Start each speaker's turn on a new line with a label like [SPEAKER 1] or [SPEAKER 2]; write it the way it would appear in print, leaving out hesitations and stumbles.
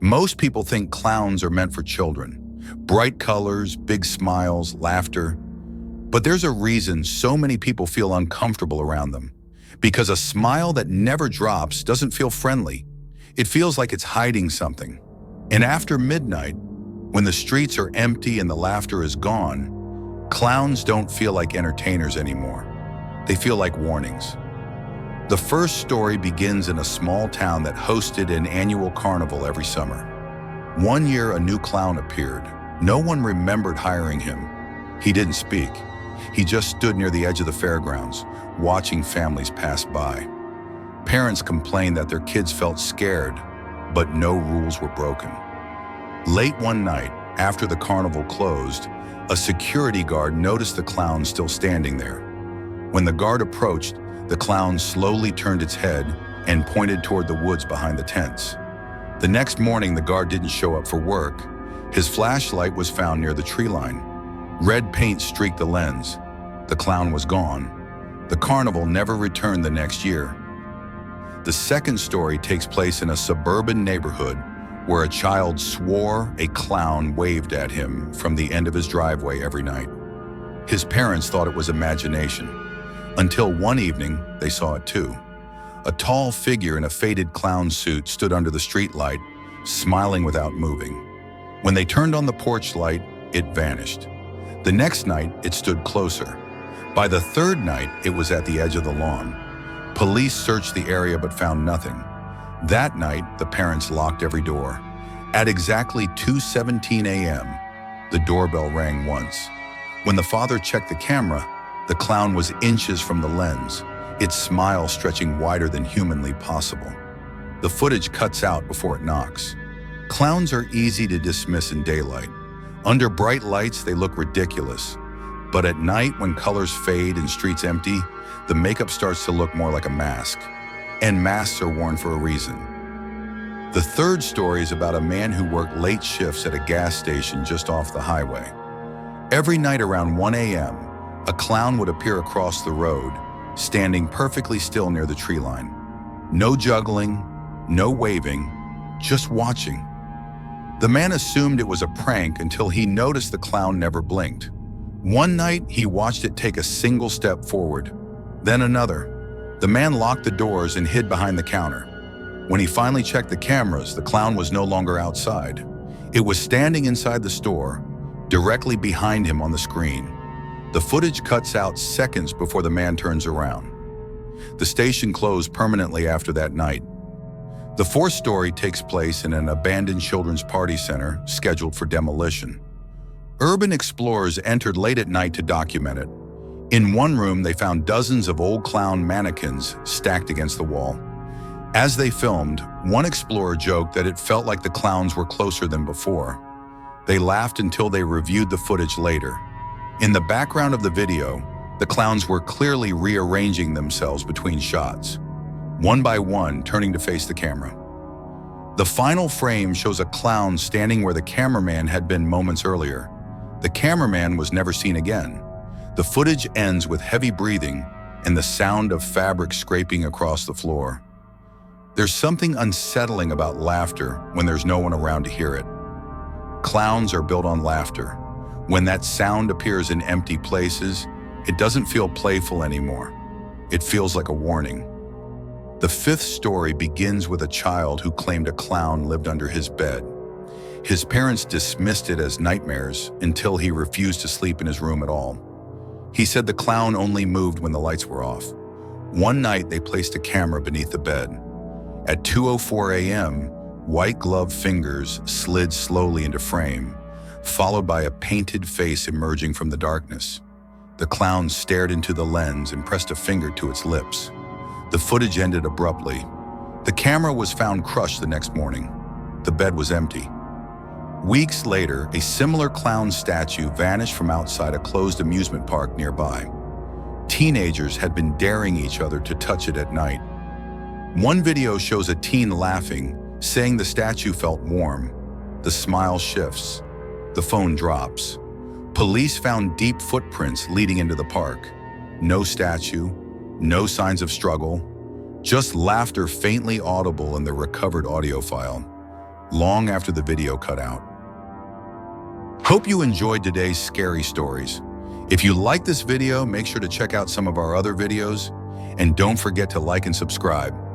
[SPEAKER 1] Most people think clowns are meant for children. Bright colors, big smiles, laughter. But there's a reason so many people feel uncomfortable around them. Because a smile that never drops doesn't feel friendly. It feels like it's hiding something. And after midnight, when the streets are empty and the laughter is gone, clowns don't feel like entertainers anymore. They feel like warnings. The first story begins in a small town that hosted an annual carnival every summer. One year, a new clown appeared. No one remembered hiring him. He didn't speak. He just stood near the edge of the fairgrounds, watching families pass by. Parents complained that their kids felt scared, but no rules were broken. Late one night, after the carnival closed, a security guard noticed the clown still standing there. When the guard approached, the clown slowly turned its head and pointed toward the woods behind the tents. The next morning, the guard didn't show up for work. His flashlight was found near the tree line. Red paint streaked the lens. The clown was gone. The carnival never returned the next year. The second story takes place in a suburban neighborhood where a child swore a clown waved at him from the end of his driveway every night. His parents thought it was imagination. Until one evening, they saw it too. A tall figure in a faded clown suit stood under the streetlight, smiling without moving. When they turned on the porch light, it vanished. The next night, it stood closer. By the third night, it was at the edge of the lawn. Police searched the area but found nothing. That night, the parents locked every door. At exactly 2:17 a.m., the doorbell rang once. When the father checked the camera, the clown was inches from the lens, its smile stretching wider than humanly possible. The footage cuts out before it knocks. Clowns are easy to dismiss in daylight. Under bright lights, they look ridiculous. But at night, when colors fade and streets empty, the makeup starts to look more like a mask. And masks are worn for a reason. The third story is about a man who worked late shifts at a gas station just off the highway. Every night around 1 a.m., a clown would appear across the road, standing perfectly still near the tree line. No juggling, no waving, just watching. The man assumed it was a prank until he noticed the clown never blinked. One night, he watched it take a single step forward, then another. The man locked the doors and hid behind the counter. When he finally checked the cameras, the clown was no longer outside. It was standing inside the store, directly behind him on the screen. The footage cuts out seconds before the man turns around. The station closed permanently after that night. The fourth story takes place in an abandoned children's party center scheduled for demolition. Urban explorers entered late at night to document it. In one room, they found dozens of old clown mannequins stacked against the wall. As they filmed, one explorer joked that it felt like the clowns were closer than before. They laughed until they reviewed the footage later. In the background of the video, the clowns were clearly rearranging themselves between shots, one by one turning to face the camera. The final frame shows a clown standing where the cameraman had been moments earlier. The cameraman was never seen again. The footage ends with heavy breathing and the sound of fabric scraping across the floor. There's something unsettling about laughter when there's no one around to hear it. Clowns are built on laughter. When that sound appears in empty places, it doesn't feel playful anymore. It feels like a warning. The fifth story begins with a child who claimed a clown lived under his bed. His parents dismissed it as nightmares until he refused to sleep in his room at all. He said the clown only moved when the lights were off. One night, they placed a camera beneath the bed. At 2:04 a.m., white-gloved fingers slid slowly into frame, followed by a painted face emerging from the darkness. The clown stared into the lens and pressed a finger to its lips. The footage ended abruptly. The camera was found crushed the next morning. The bed was empty. Weeks later, a similar clown statue vanished from outside a closed amusement park nearby. Teenagers had been daring each other to touch it at night. One video shows a teen laughing, saying the statue felt warm. The smile shifts. The phone drops. Police found deep footprints leading into the park. No statue, no signs of struggle, just laughter faintly audible in the recovered audio file. long after the video cut out. Hope you enjoyed today's scary stories. If you like this video, make sure to check out some of our other videos, and don't forget to like and subscribe.